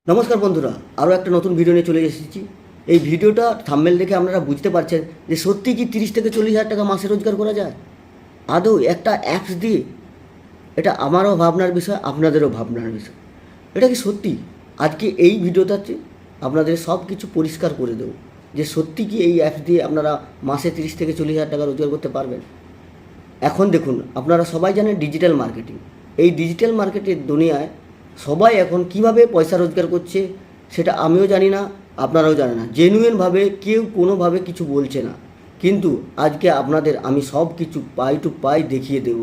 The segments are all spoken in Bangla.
নমস্কার বন্ধুরা, আরও একটা নতুন ভিডিও নিয়ে চলে এসেছি। এই ভিডিওটা থাম্বনেল দেখে আপনারা বুঝতে পারছেন যে সত্যি কি 30 থেকে 40 হাজার টাকা মাসে রোজগার করা যায় আদৌ একটা অ্যাপস দিয়ে। এটা আমারও ভাবনার বিষয়, আপনাদেরও ভাবনার বিষয়। এটা কি সত্যি? আজকে এই ভিডিওটাতে আপনাদের সব কিছু পরিষ্কার করে দেবো যে সত্যি কি এই অ্যাপস দিয়ে আপনারা মাসে 30 থেকে 40 হাজার টাকা রোজগার করতে পারবেন। এখন দেখুন, আপনারা সবাই জানেন ডিজিটাল মার্কেটিং। এই ডিজিটাল মার্কেটের দুনিয়ায় সবাই এখন কিভাবে পয়সা রোজগার করছে সেটা আমিও জানি না, আপনারাও জানেন না। জেনুইনভাবে কেউ কোনোভাবে কিছু বলছে না, কিন্তু আজকে আপনাদের আমি সব কিছু পাই টু পাই দেখিয়ে দেব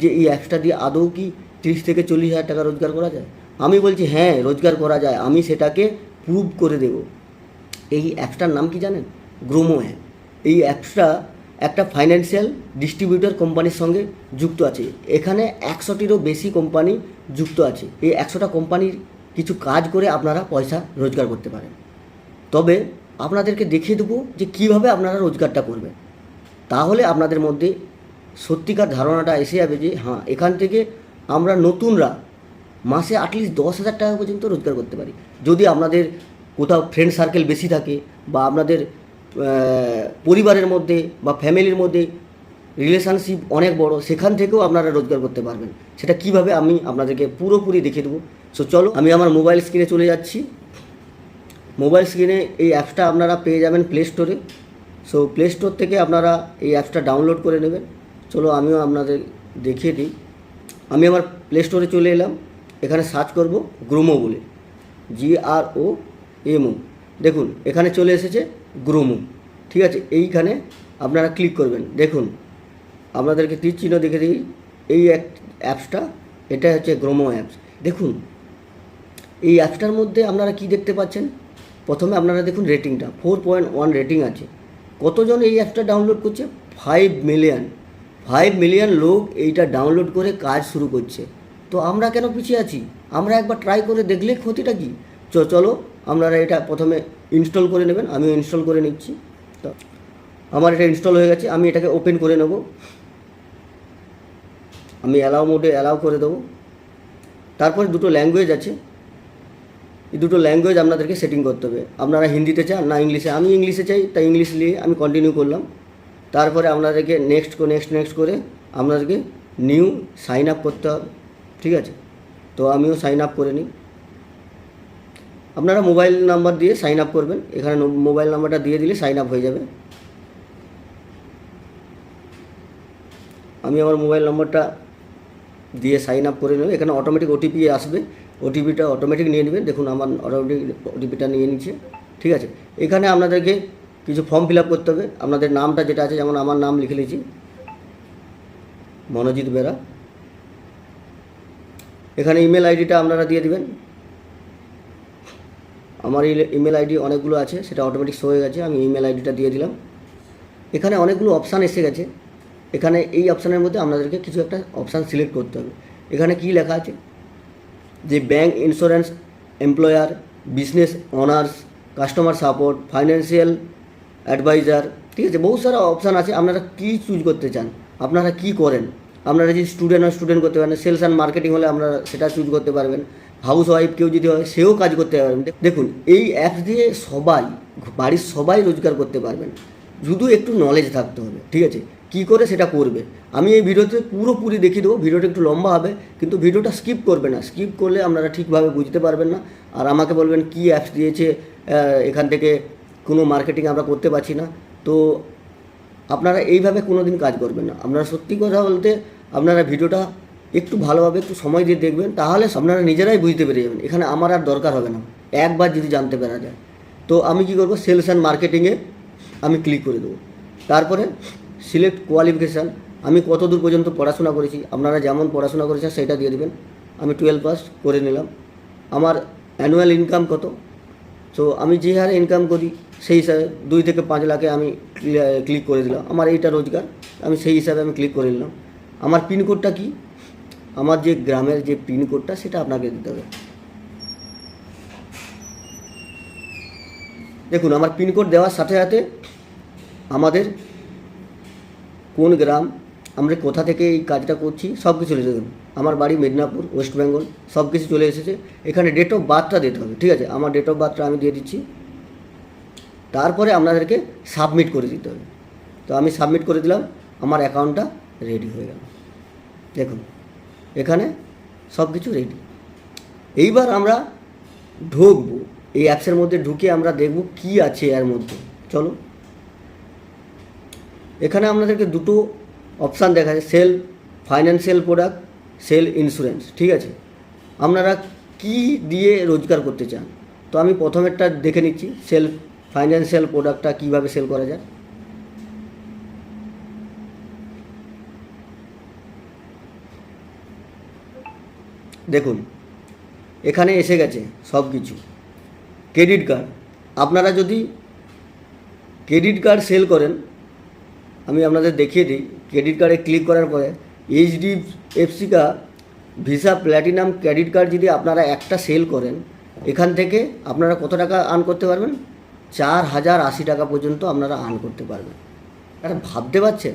যে এই অ্যাপসটা দিয়ে আদৌ কি 30 থেকে 40 হাজার টাকা রোজগার করা যায়। আমি বলছি হ্যাঁ, রোজগার করা যায়, আমি সেটাকে প্রুভ করে দেব। এই অ্যাপসটার নাম কি জানেন? গ্রোমো অ্যাপ। এই অ্যাপসটা একটা ফাইন্যান্সিয়াল ডিস্ট্রিবিউটর কোম্পানির সঙ্গে যুক্ত আছে। এখানে 100টিরও বেশি কোম্পানি যুক্ত আছে। এই 100টা কোম্পানির কিছু কাজ করে আপনারা পয়সা রোজগার করতে পারেন। তবে আপনাদেরকে দেখিয়ে দেবো যে কীভাবে আপনারা রোজগারটা করবেন। তাহলে আপনাদের মধ্যে সত্যিকার ধারণাটা এসে যাবে যে হ্যাঁ, এখান থেকে আমরা নতুনরা মাসে অ্যাটলিস্ট 10,000 টাকা পর্যন্ত রোজগার করতে পারি। যদি আপনাদের কোথাও ফ্রেন্ড সার্কেল বেশি থাকে বা আপনাদের পরিবারের মধ্যে বা ফ্যামিলির মধ্যে রিলেশনশিপ অনেক বড়, সেখান থেকেও আপনারা রোজগার করতে পারবেন। সেটা কিভাবে আমি আপনাদেরকে পুরোপুরি দেখিয়ে দেবো। সো চলো, আমি আমার মোবাইল স্ক্রিনে চলে যাচ্ছি। মোবাইল স্ক্রিনে এই অ্যাপসটা আপনারা পেয়ে যাবেন প্লে স্টোরে। সো প্লে স্টোর থেকে আপনারা এই অ্যাপসটা ডাউনলোড করে নেবেন। চলো আমিও আপনাদের দেখিয়ে দিই। আমি আমার প্লে স্টোরে চলে এলাম। এখানে সার্চ করব গ্রোমো বলে, GROMO। দেখুন এখানে চলে এসেছে গ্রোমো, ঠিক আছে। এইখানে আপনারা ক্লিক করবেন। দেখুন আপনাদেরকে তীর চিহ্ন দেখে দিই, এই অ্যাপসটা, এটা হচ্ছে গ্রোমো অ্যাপস। দেখুন এই অ্যাপসটার মধ্যে আপনারা কি দেখতে পাচ্ছেন? প্রথমে আপনারা দেখুন রেটিংটা 4.1 রেটিং আছে। কতজন এই অ্যাপসটা ডাউনলোড করছে? 5 মিলিয়ন লোক এইটা ডাউনলোড করে কাজ শুরু করছে। তো আমরা কেন পিছিয়ে আছি? আমরা একবার ট্রাই করে দেখলে ক্ষতিটা কি? চলো আপনারা এটা প্রথমে ইনস্টল করে নেবেন। আমিও ইনস্টল করে নিচ্ছি। তো আমার এটা ইনস্টল হয়ে গেছে, আমি এটাকে ওপেন করে নেব। আমি অ্যালাউ মোডে অ্যালাউ করে দেবো। তারপরে দুটো ল্যাঙ্গুয়েজ আছে, এই দুটো ল্যাঙ্গুয়েজ আপনাদেরকে সেটিং করতে হবে। আপনারা হিন্দিতে চান না ইংলিশে? আমি ইংলিশে চাই, তাই ইংলিশ নিয়ে আমি কন্টিনিউ করলাম। তারপরে আপনাদেরকে নেক্সট করে আপনাদেরকে নিউ সাইন আপ করতে হবে, ঠিক আছে। তো আমিও সাইন আপ করে নিই। আপনারা মোবাইল নাম্বার দিয়ে সাইন আপ করবেন। এখানে মোবাইল নাম্বারটা দিয়ে দিলে সাইন আপ হয়ে যাবে। আমি আমার মোবাইল নম্বরটা দিয়ে সাইন আপ করে নেব। এখানে অটোমেটিক ওটিপি আসবে, ওটিপিটা অটোমেটিক নিয়ে নেবেন। দেখুন আমার অটোমেটিক ওটিপিটা নিয়ে নিচ্ছে, ঠিক আছে। এখানে আপনাদেরকে কিছু ফর্ম ফিল আপ করতে হবে। আপনাদের নামটা যেটা আছে, যেমন আমার নাম লিখে নিয়েছি মনোজিৎ বেরা। এখানে ইমেল আইডিটা আপনারা দিয়ে দিবেন। আমার ইমেল আইডি অনেকগুলো আছে, সেটা অটোমেটিক শো হয়ে গেছে। আমি ইমেল আইডিটা দিয়ে দিলাম। এখানে অনেকগুলো অপশান এসে গেছে। এখানে এই অপশানের মধ্যে আপনাদেরকে কিছু একটা অপশান সিলেক্ট করতে হবে। এখানে কি লেখা আছে যে bank, insurance, employer, business honours, customer support, financial adviser, ঠিক আছে। বহু সারা অপশান আছে। আপনারা কি চুজ করতে চান, আপনারা কি করেন। আপনারা যদি স্টুডেন্ট হয় স্টুডেন্ট করতে পারেন, সেলস অ্যান্ড মার্কেটিং হলে আপনারা সেটা চুজ করতে পারবেন, হাউস ওয়াইফ কেউ যদি হয় সেও কাজ করতে পারবেন। দেখুন এই অ্যাপস দিয়ে সবাই, বাড়ির সবাই রোজগার করতে পারবেন, শুধু একটু নলেজ থাকতে হবে, ঠিক আছে। কী করে সেটা করবে আমি এই ভিডিওতে পুরোপুরি দেখিয়ে দেবো। ভিডিওটা একটু লম্বা হবে, কিন্তু ভিডিওটা স্কিপ করবে না। স্কিপ করলে আপনারা ঠিকভাবে বুঝতে পারবেন না, আর আমাকে বলবেন কি অ্যাপস দিয়েছে, এখান থেকে কোনো মার্কেটিং আমরা করতে পারছি না। তো আপনারা এইভাবে কোনো দিন কাজ করবেন না। আপনারা সত্যি কথা বলতে আপনারা ভিডিওটা একটু ভালোভাবে একটু সময় দিয়ে দেখবেন, তাহলে আপনারা নিজেরাই বুঝতে পেরে যাবেন। এখানে আমার আর দরকার হবে না, একবার যদি জানতে পারা যায়। তো আমি কি করব, সেলস অ্যান্ড মার্কেটিংয়ে আমি ক্লিক করে দেবো। তারপরে সিলেক্ট কোয়ালিফিকেশান, আমি কত দূর পর্যন্ত পড়াশোনা করেছি, আপনারা যেমন পড়াশোনা করেছেন সেটা দিয়ে দেবেন। আমি 12 পাস করে নিলাম। আমার অ্যানুয়াল ইনকাম কত, সো আমি যে হারে ইনকাম করি সেই হিসাবে 2 থেকে 5 লাখে আমি ক্লিক করে দিলাম। আমার এইটা রোজগার, আমি সেই হিসাবে আমি ক্লিক করে নিলাম। আমার পিনকোডটা কি, আমার যে গ্রামের যে পিনকোডটা সেটা আপনাকে দিতে হবে। দেখুন আমার পিনকোড দেওয়ার সাথে সাথে আমাদের কোন গ্রাম আমরা কোথা থেকে এই কাজটা করছি সব কিছু লিখে দেবেন। আমার বাড়ি মেদিনীপুর, ওয়েস্ট বেঙ্গল, সব কিছু চলে এসেছে। এখানে ডেট অফ বার্থটা দিতে হবে, ঠিক আছে? আমার ডেট অফ বার্থটা আমি দিয়ে দিচ্ছি। তারপরে আপনাদেরকে সাবমিট করে দিতে হবে। তো আমি সাবমিট করে দিলাম, আমার অ্যাকাউন্টটা রেডি হয়ে গেল। দেখুন এখানে সব কিছু রেডি। এইবার আমরা ঢুকবো এই অ্যাপসের মধ্যে, ঢুকে আমরা দেখব কি আছে এর মধ্যে। চলো, এখানে আপনাদেরকে দুটো অপশান দেখা যায়, sell financial product, sell insurance, ঠিক আছে? আপনারা কি দিয়ে রোজগার করতে চান? তো আমি প্রথমেরটা দেখে নিচ্ছি, সেল ফাইন্যান্সিয়াল প্রোডাক্টটা কীভাবে সেল করা যায়। দেখুন এখানে এসে গেছে সব কিছু। ক্রেডিট কার্ড, আপনারা যদি ক্রেডিট কার্ড সেল করেন, আমি আপনাদের দেখিয়ে দিই। ক্রেডিট কার্ডে ক্লিক করার পরে এইচডিএফসি কা ভিসা প্ল্যাটিনাম ক্রেডিট কার্ড যদি আপনারা একটা সেল করেন, এখান থেকে আপনারা কত টাকা আর্ন করতে পারবেন? 4080 টাকা পর্যন্ত আপনারা আর্ন করতে পারবেন। এটা ভাবতে পারছেন?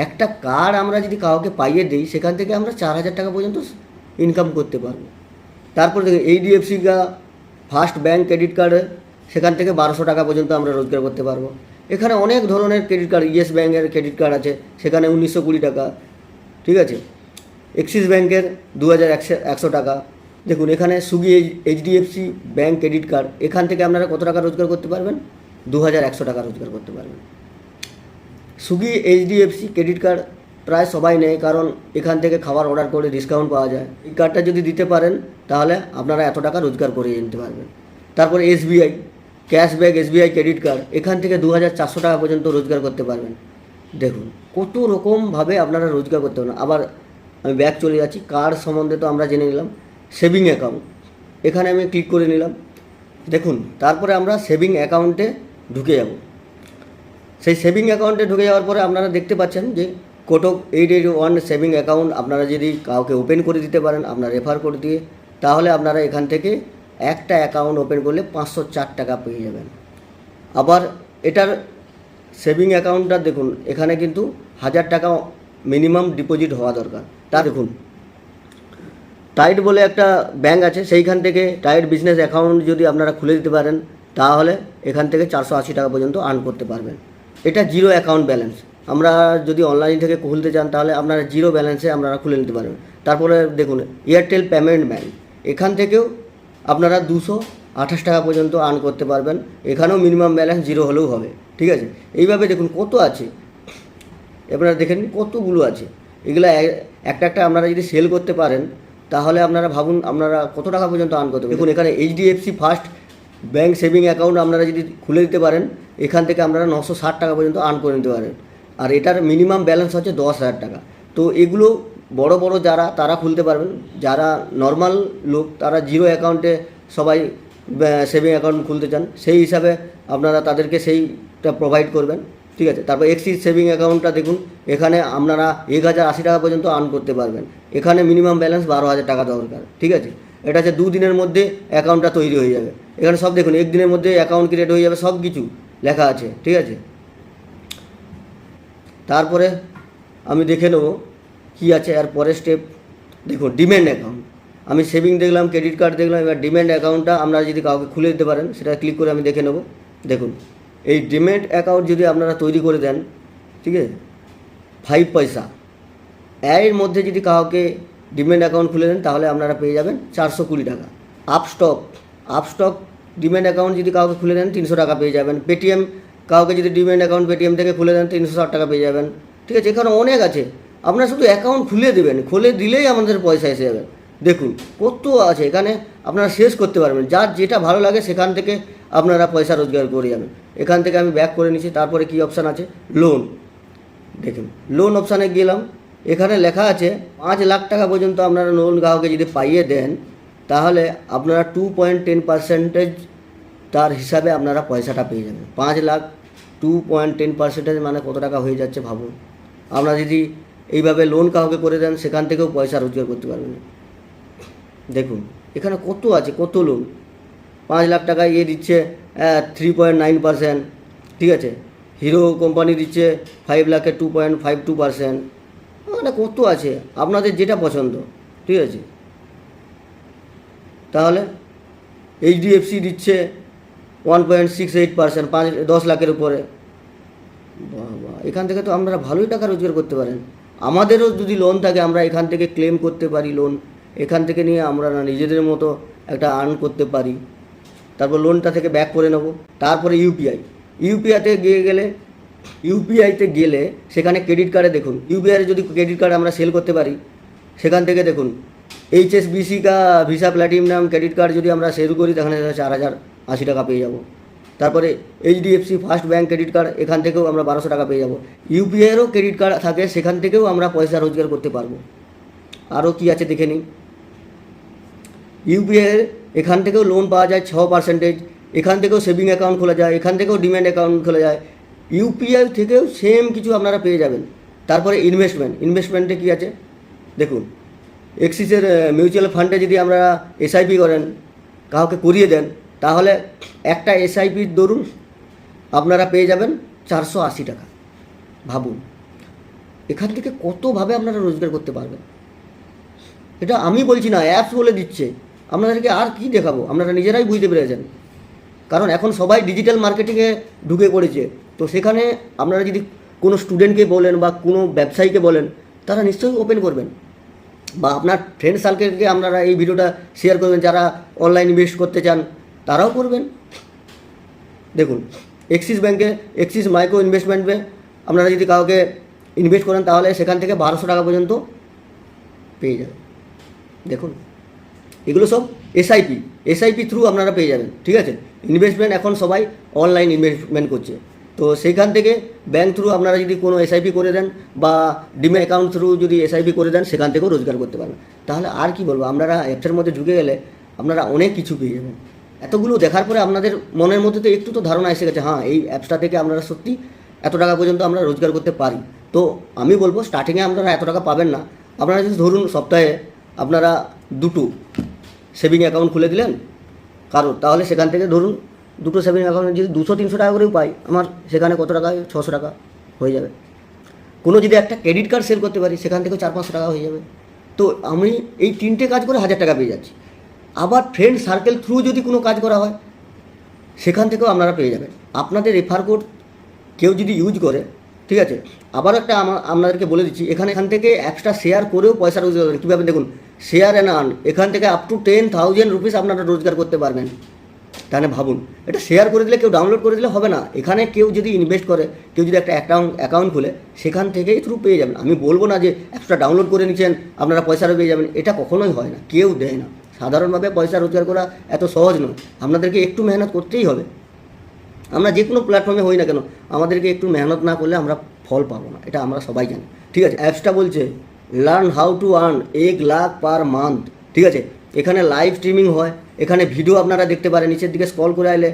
একটা কার্ড আমরা যদি কাউকে পাইয়ে দিই, সেখান থেকে আমরা 4000 টাকা পর্যন্ত ইনকাম করতে পারবো। তারপর দেখুন এইচডিএফসি কা ফার্স্ট ব্যাঙ্ক ক্রেডিট কার্ড, সেখান থেকে 1200 টাকা পর্যন্ত আমরা রোজগার করতে পারবো। এখানে অনেক ধরনের ক্রেডিট কার্ড, ইয়েস ব্যাঙ্কের ক্রেডিট কার্ড আছে, সেখানে 1920 টাকা, ঠিক আছে? এক্সিস ব্যাঙ্কের 2100 টাকা। দেখুন এখানে সুগি এইচডিএফসি ব্যাঙ্ক ক্রেডিট কার্ড, এখান থেকে আপনারা কত টাকা রোজগার করতে পারবেন? 2100 টাকা রোজগার করতে পারবেন। সুগি এইচডিএফসি ক্রেডিট কার্ড প্রায় সবাই নেয়, কারণ এখান থেকে খাবার অর্ডার করে ডিসকাউন্ট পাওয়া যায়। এই কার্ডটা যদি দিতে পারেন তাহলে আপনারা এত টাকা রোজগার করে নিতে পারবেন। তারপরে SBI cashback SBI credit card, এখান থেকে 2400 টাকা পর্যন্ত রোজগার করতে পারবেন। দেখুন কত রকমভাবে আপনারা রোজগার করতে পারেন। আবার আমি ব্যাক চলে যাচ্ছি, কার্ড সম্বন্ধে তো আমরা জেনে নিলাম। সেভিং অ্যাকাউন্ট, এখানে আমি ক্লিক করে নিলাম। দেখুন তারপরে আমরা সেভিং অ্যাকাউন্টে ঢুকে যাব। সেই সেভিং অ্যাকাউন্টে ঢুকে যাওয়ার পরে আপনারা দেখতে পাচ্ছেন যে কোটক 881 সেভিং অ্যাকাউন্ট আপনারা যদি কাউকে ওপেন করে দিতে পারেন আপনার রেফার করে দিয়ে, তাহলে আপনারা এখান থেকে একটা অ্যাকাউন্ট ওপেন করলে 504 টাকা পেয়ে যাবেন। আবার এটার সেভিং অ্যাকাউন্টটা দেখুন, এখানে কিন্তু 1000 টাকা মিনিমাম ডিপোজিট হওয়া দরকার। তা দেখুন টাইড বলে একটা ব্যাঙ্ক আছে, সেইখান থেকে টাইড বিজনেস অ্যাকাউন্ট যদি আপনারা খুলে দিতে পারেন, তাহলে এখান থেকে 480 টাকা পর্যন্ত আর্ন করতে পারবেন। এটা জিরো অ্যাকাউন্ট ব্যালেন্স। আমরা যদি অনলাইন থেকে খুলতে চান তাহলে আপনারা জিরো ব্যালেন্সে আপনারা খুলে নিতে পারবেন। তারপরে দেখুন এয়ারটেল পেমেন্ট ব্যাঙ্ক, এখান থেকেও আপনারা 228 টাকা পর্যন্ত আর্ন করতে পারবেন। এখানেও মিনিমাম ব্যালেন্স জিরো হলেও হবে, ঠিক আছে? এইভাবে দেখুন কত আছে, আপনারা দেখেন কতগুলো আছে। এগুলো একটা একটা আপনারা যদি সেল করতে পারেন, তাহলে আপনারা ভাবুন আপনারা কত টাকা পর্যন্ত আর্ন করতে পারবেন। দেখুন এখানে HDFC first bank saving account আপনারা যদি খুলে দিতে পারেন, এখান থেকে আপনারা 960 টাকা পর্যন্ত আর্ন করে নিতে পারেন। আর এটার মিনিমাম ব্যালেন্স হচ্ছে 10,000 টাকা। তো এগুলো বড় বড় যারা তারা খুলতে পারবেন, যারা নর্মাল লোক তারা জিরো অ্যাকাউন্টে সবাই সেভিং অ্যাকাউন্ট খুলতে চান, সেই হিসাবে আপনারা তাদেরকে সেইটা প্রোভাইড করবেন, ঠিক আছে? তারপর এক্সিস সেভিং অ্যাকাউন্টটা দেখুন, এখানে আপনারা 1080 টাকা পর্যন্ত আর্ন করতে পারবেন। এখানে মিনিমাম ব্যালেন্স 12,000 টাকা দরকার, ঠিক আছে? এটা হচ্ছে 2 দিনের মধ্যে অ্যাকাউন্টটা তৈরি হয়ে যাবে। এখানে সব দেখুন 1 দিনের মধ্যে অ্যাকাউন্ট ক্রিয়েট হয়ে যাবে, সব কিছু লেখা আছে, ঠিক আছে? তারপরে আমি দেখে নেব কী আছে এর পরের স্টেপ। দেখুন ডিম্যান্ড অ্যাকাউন্ট, আমি সেভিং দেখলাম, ক্রেডিট কার্ড দেখলাম, এবার ডিম্যান্ড অ্যাকাউন্টটা আপনারা যদি কাউকে খুলে দিতে পারেন সেটা ক্লিক করে আমি দেখে নেব। দেখুন এই ডিম্যান্ড অ্যাকাউন্ট যদি আপনারা তৈরি করে দেন, ঠিক আছে, 5 পয়সা এর মধ্যে যদি কাউকে ডিম্যান্ড অ্যাকাউন্ট খুলে দেন, তাহলে আপনারা পেয়ে যাবেন 420 টাকা। আপস্টক ডিম্যান্ড অ্যাকাউন্ট যদি কাউকে খুলে দেন 300 টাকা পেয়ে যাবেন। পেটিএম কাউকে যদি ডিম্যান্ড অ্যাকাউন্ট পেটিএম থেকে খুলে দেন 360 টাকা পেয়ে যাবেন, ঠিক আছে? এখানে অনেক আছে, আপনারা শুধু অ্যাকাউন্ট খুলে দেবেন, খুলে দিলেই আমাদের পয়সা এসে যাবে। দেখুন কত আছে, এখানে আপনারা শেষ করতে পারবেন। যার যেটা ভালো লাগে সেখান থেকে আপনারা পয়সা রোজগার করে যাবেন। এখান থেকে আমি ব্যাক করে নিচ্ছি। তারপরে কি অপশান আছে? লোন। দেখুন লোন অপশানে গেলাম, এখানে লেখা আছে 5 লাখ টাকা পর্যন্ত আপনারা লোন গ্রাহককে যদি পাইয়ে দেন, তাহলে আপনারা 2.10% তার হিসাবে আপনারা পয়সাটা পেয়ে যাবেন। 5 লাখ 2.10% মানে কত টাকা হয়ে যাচ্ছে ভাবুন। আপনারা যদি এইভাবে লোন কাউকে করে দেন, সেখান থেকেও পয়সা রোজগার করতে পারবেন। দেখুন এখানে কত আছে, কত লোন। 5 লাখ টাকা দিচ্ছে 3.9%, ঠিক আছে? হিরো কোম্পানি দিচ্ছে 5 লাখে 2.52%। মানে কত আছে, আপনাদের যেটা পছন্দ, ঠিক আছে। তাহলে এইচডিএফসি দিচ্ছে 1.68%, 10 লাখের উপরে। বাবা, এখান থেকে তো আপনারা ভালোই টাকা রোজগার করতে পারেন। আমাদেরও যদি লোন থাকে আমরা এখান থেকে ক্লেম করতে পারি লোন, এখান থেকে নিয়ে আমরা না নিজেদের মতো একটা আর্ন করতে পারি, তারপর লোনটা থেকে ব্যাক করে নেব। তারপরে ইউপিআইতে গেলে সেখানে ক্রেডিট কার্ডে দেখুন, ইউপিআইয়ে যদি ক্রেডিট কার্ড আমরা সেল করতে পারি, সেখান থেকে দেখুন এইচএসবিসি কা ভিসা প্ল্যাটিনাম ক্রেডিট কার্ড যদি আমরা সেল করি তাহলে 4080 টাকা পেয়ে যাব। তারপরে HDFC first bank credit card, এখান থেকেও আমরা 1200 টাকা পেয়ে যাব। ইউপিআইয়েরও ক্রেডিট কার্ড থাকে, সেখান থেকেও আমরা পয়সা রোজগার করতে পারবো। আরও কি আছে দেখে নিই। ইউপিআইয়ের এখান থেকেও লোন পাওয়া যায় 6%, এখান থেকেও সেভিং অ্যাকাউন্ট খোলা যায়, এখান থেকেও ডিম্যান্ড অ্যাকাউন্ট খোলা যায়। ইউপিআই থেকেও সেম কিছু আপনারা পেয়ে যাবেন। তারপরে ইনভেস্টমেন্টে কী আছে দেখুন, এক্সিসের মিউচুয়াল ফান্ডে যদি আমরা এসআইপি করেন, কাউকে করিয়ে দেন, তাহলে একটা এসআইপির দরুন আপনারা পেয়ে যাবেন 480 টাকা। ভাবুন এখান থেকে কতভাবে আপনারা রোজগার করতে পারবেন। এটা আমি বলছি না, অ্যাপস বলে দিচ্ছে। আপনাদেরকে আর কি দেখাবো, আপনারা নিজেরাই বুঝতে পেরেছেন। কারণ এখন সবাই ডিজিটাল মার্কেটিংয়ে ঢুকে পড়েছে। তো সেখানে আপনারা যদি কোনো স্টুডেন্টকে বলেন বা কোনো ব্যবসায়ীকে বলেন, তারা নিশ্চয়ই ওপেন করবেন। বা আপনার ফ্রেন্ড সার্কেলকে আপনারা এই ভিডিওটা শেয়ার করবেন, যারা অনলাইন ইনভেস্ট করতে চান তারাও করবেন। দেখুন এক্সিস মাইক্রো ইনভেস্টমেন্টে আপনারা যদি কাউকে ইনভেস্ট করেন তাহলে সেখান থেকে 1200 টাকা পর্যন্ত পেয়ে যাবেন। দেখুন এগুলো সব এসআইপি থ্রু আপনারা পেয়ে যাবেন, ঠিক আছে। ইনভেস্টমেন্ট এখন সবাই অনলাইন ইনভেস্টমেন্ট করছে, তো সেইখান থেকে ব্যাঙ্ক থ্রু আপনারা যদি কোনো এসআইপি করে দেন বা ডিম্যাট অ্যাকাউন্ট থ্রু যদি এসআইপি করে দেন, সেখান থেকেও রোজগার করতে পারবেন। তাহলে আর কি বলবো, আপনারা অ্যাপসের মধ্যে ঢুকে গেলে আপনারা অনেক কিছু পেয়ে যাবেন। এতগুলো দেখার পরে আপনাদের মনের মধ্যে তো একটু তো ধারণা এসে গেছে, হ্যাঁ এই অ্যাপসটা থেকে আপনারা সত্যি এত টাকা পর্যন্ত আমরা রোজগার করতে পারি। তো আমি বলবো স্টার্টিংয়ে আপনারা এত টাকা পাবেন না। আপনারা যদি ধরুন সপ্তাহে আপনারা 2টো সেভিং অ্যাকাউন্ট খুলে দিলেন কারোর, তাহলে সেখান থেকে ধরুন 2টো সেভিং অ্যাকাউন্টে যদি 200-300 টাকা করেও পাই, আমার সেখানে কত টাকা, 600 টাকা হয়ে যাবে। কোনো যদি একটা ক্রেডিট কার্ড সেল করতে পারি, সেখান থেকেও 400-500 টাকা হয়ে যাবে। তো আমি এই 3টে কাজ করে 1000 টাকা পেয়ে যাচ্ছি। আবার ফ্রেন্ড সার্কেল থ্রু যদি কোনো কাজ করা হয়, সেখান থেকেও আপনারা পেয়ে যাবেন। আপনাদের রেফার কোড কেউ যদি ইউজ করে, ঠিক আছে। আবারও একটা আপনাদেরকে বলে দিচ্ছি, এখান থেকে অ্যাপসটা শেয়ার করেও পয়সা রোজগার করেন। কীভাবে দেখুন, শেয়ার অ্যান্ড আর্ন, এখান থেকে আপ টু 10,000 রুপিস আপনারা রোজগার করতে পারবেন। তাহলে ভাবুন, এটা শেয়ার করে দিলে, কেউ ডাউনলোড করে দিলে হবে না। এখানে কেউ যদি ইনভেস্ট করে, কেউ যদি একটা অ্যাকাউন্ট খুলে, সেখান থেকেই থ্রু পেয়ে যাবেন। আমি বলবো না যে অ্যাপসটা ডাউনলোড করে নিচ্ছেন আপনারা পয়সাটা পেয়ে যাবেন, এটা কখনোই হয় না, কেউ দেয় না। সাধারণভাবে পয়সা রোজগার করা এত সহজ নয়, আপনাদেরকে একটু মেহনত করতেই হবে। আমরা যে কোনো প্ল্যাটফর্মে হই না কেন, আমাদেরকে একটু মেহনত না করলে আমরা ফল পাবো না, এটা আমরা সবাই জানি, ঠিক আছে। অ্যাপসটা বলছে learn how to earn 1 lakh per month, ঠিক আছে। এখানে লাইভ স্ট্রিমিং হয়, এখানে ভিডিও আপনারা দেখতে পারেন। নিচের দিকে স্ক্রল করে আইলে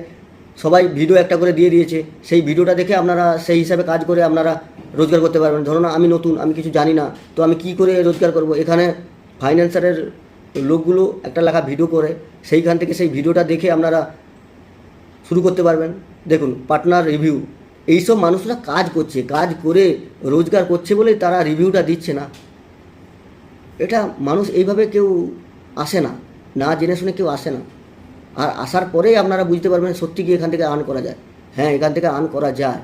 সবাই ভিডিও একটা করে দিয়ে দিয়েছে, সেই ভিডিওটা দেখে আপনারা সেই হিসাবে কাজ করে আপনারা রোজগার করতে পারবেন। ধরুন আমি নতুন, আমি কিছু জানি না, তো আমি কি করে রোজগার করব। এখানে ফাইন্যান্সারের লোকগুলো একটা লেখা ভিডিও করে, সেইখান থেকে সেই ভিডিওটা দেখে আপনারা শুরু করতে পারবেন। দেখুন পার্টনার রিভিউ, এইসব মানুষরা কাজ করছে, কাজ করে রোজগার করছে বলেই তারা রিভিউটা দিচ্ছে না। এটা মানুষ এইভাবে কেউ আসে না, না জেনে শুনে কেউ আসে না। আর আসার পরেই আপনারা বুঝতে পারবেন সত্যি কি এখান থেকে আর্ন করা যায়। হ্যাঁ, এখান থেকে আর্ন করা যায়।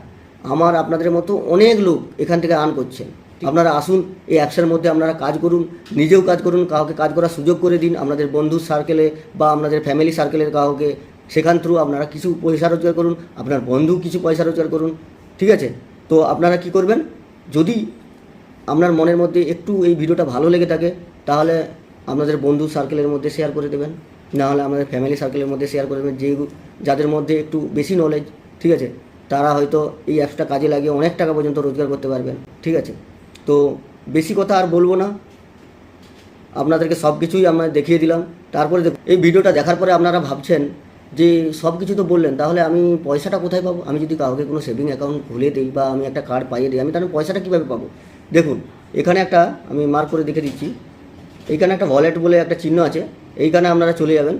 আমার আপনাদের মতো অনেক লোক এখান থেকে আর্ন করছেন। আপনারা আসুন, এই অ্যাপসের মধ্যে আপনারা কাজ করুন, নিজেও কাজ করুন, কাউকে কাজ করার সুযোগ করে দিন, আপনাদের বন্ধু সার্কেলে বা আপনাদের ফ্যামিলি সার্কেলের কাউকে, সেখান থ্রু আপনারা কিছু পয়সা রোজগার করুন, আপনার বন্ধু কিছু পয়সা রোজগার করুন, ঠিক আছে। তো আপনারা কি করবেন, যদি আপনার মনের মধ্যে একটু এই ভিডিওটা ভালো লেগে থাকে, তাহলে আপনাদের বন্ধু সার্কেলের মধ্যে শেয়ার করে দেবেন, না হলে আমাদের ফ্যামিলি সার্কেলের মধ্যে শেয়ার করে দেবেন। যাদের মধ্যে একটু বেশি নলেজ, ঠিক আছে, তারা হয়তো এই অ্যাপসটা কাজে লাগিয়ে অনেক টাকা পর্যন্ত রোজগার করতে পারবেন, ঠিক আছে। তো বেশি কথা আর বলবো না, আপনাদেরকে সব কিছুই আমরা দেখিয়ে দিলাম। তারপরে এই ভিডিওটা দেখার পরে আপনারা ভাবছেন যে সব কিছু তো বললেন, তাহলে আমি পয়সাটা কোথায় পাবো? আমি যদি কাউকে কোনো সেভিং অ্যাকাউন্ট খুলে দিই বা আমি একটা কার্ড পাইয়ে দিই, আমি তাহলে পয়সাটা কীভাবে পাবো? দেখুন এখানে একটা আমি মার্ক করে দেখে দিচ্ছি, এইখানে একটা ওয়ালেট বলে একটা চিহ্ন আছে, এইখানে আপনারা চলে যাবেন।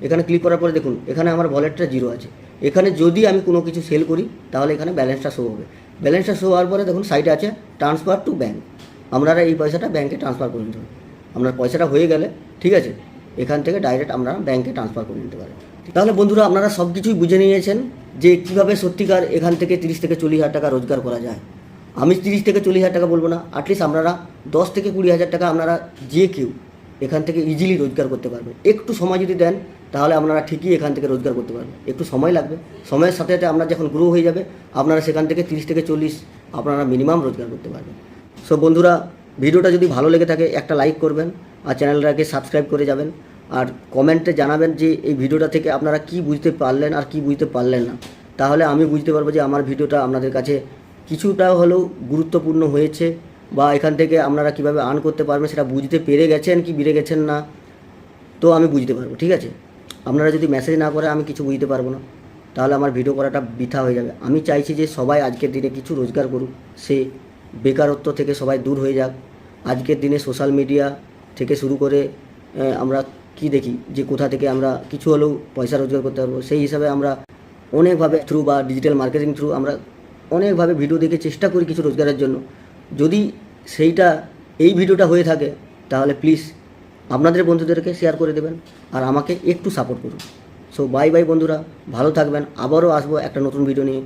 এখানে ক্লিক করার পরে দেখুন এখানে আমার ওয়ালেটটা 0 আছে। এখানে যদি আমি কোনো কিছু সেল করি তাহলে এখানে ব্যালেন্সটা শো হবে। ব্যালেন্সটা শো হওয়ার পরে দেখুন সাইডে আছে ট্রান্সফার টু ব্যাঙ্ক, আপনারা এই পয়সাটা ব্যাঙ্কে ট্রান্সফার করে নিতে হবে। আপনার পয়সাটা হয়ে গেলে ঠিক আছে, এখান থেকে ডাইরেক্ট আমরা ব্যাঙ্কে ট্রান্সফার করে নিতে পারেন। তাহলে বন্ধুরা আপনারা সব কিছুই বুঝে নিয়েছেন যে কীভাবে সত্যিকার এখান থেকে 30 থেকে 40 হাজার টাকা রোজগার করা যায়। আমি 30 থেকে 40 হাজার টাকা বলবো না, অ্যাটলিস্ট আপনারা 10 থেকে 20 হাজার টাকা আপনারা যে কেউ এখান থেকে ইজিলি রোজগার করতে পারবেন। একটু সময় যদি দেন তাহলে আপনারা ঠিকই এখান থেকে রোজগার করতে পারবেন। একটু সময় লাগবে, সময়ের সাথে সাথে আপনার যখন গ্রো হয়ে যাবে আপনারা সেখান থেকে 30 থেকে 40 আপনারা মিনিমাম রোজগার করতে পারবেন। সো বন্ধুরা, ভিডিওটা যদি ভালো লেগে থাকে একটা লাইক করবেন আর চ্যানেলটাকে সাবস্ক্রাইব করে যাবেন, আর কমেন্টে জানাবেন যে এই ভিডিওটা থেকে আপনারা কি বুঝতে পারলেন আর কি বুঝতে পারলেন না। তাহলে আমি বুঝতে পারবো যে আমার ভিডিওটা আপনাদের কাছে কিছুটা হলেও গুরুত্বপূর্ণ হয়েছে, বা এখান থেকে আপনারা কীভাবে আর্ন করতে পারবেন সেটা বুঝতে পেরে গেছেন কি বেড়ে গেছেন না, তো আমি বুঝতে পারবো। ঠিক আছে, আপনারা যদি মেসেজ না করে আমি কিছু বুঝতে পারবো না, তাহলে আমার ভিডিও করাটা বৃথা হয়ে যাবে। আমি চাইছি যে সবাই আজকের দিনে কিছু রোজগার করুক, সে বেকারত্ব থেকে সবাই দূর হয়ে যাক। আজকের দিনে সোশ্যাল মিডিয়া থেকে শুরু করে আমরা কি দেখি যে কোথা থেকে আমরা কিছু হলেও পয়সা রোজগার করতে পারবো, সেই হিসাবে আমরা অনেকভাবে থ্রু বা ডিজিটাল মার্কেটিং থ্রু আমরা অনেকভাবে ভিডিও দেখে চেষ্টা করি কিছু রোজগারের জন্য। যদি সেইটা এই ভিডিওটা হয়ে থাকে তাহলে প্লিজ আপনাদের বন্ধুদেরকে শেয়ার করে দেবেন আর আমাকে একটু সাপোর্ট করুন। সো বাই বাই বন্ধুরা, ভালো থাকবেন। আবারও আসবো একটা নতুন ভিডিও নিয়ে।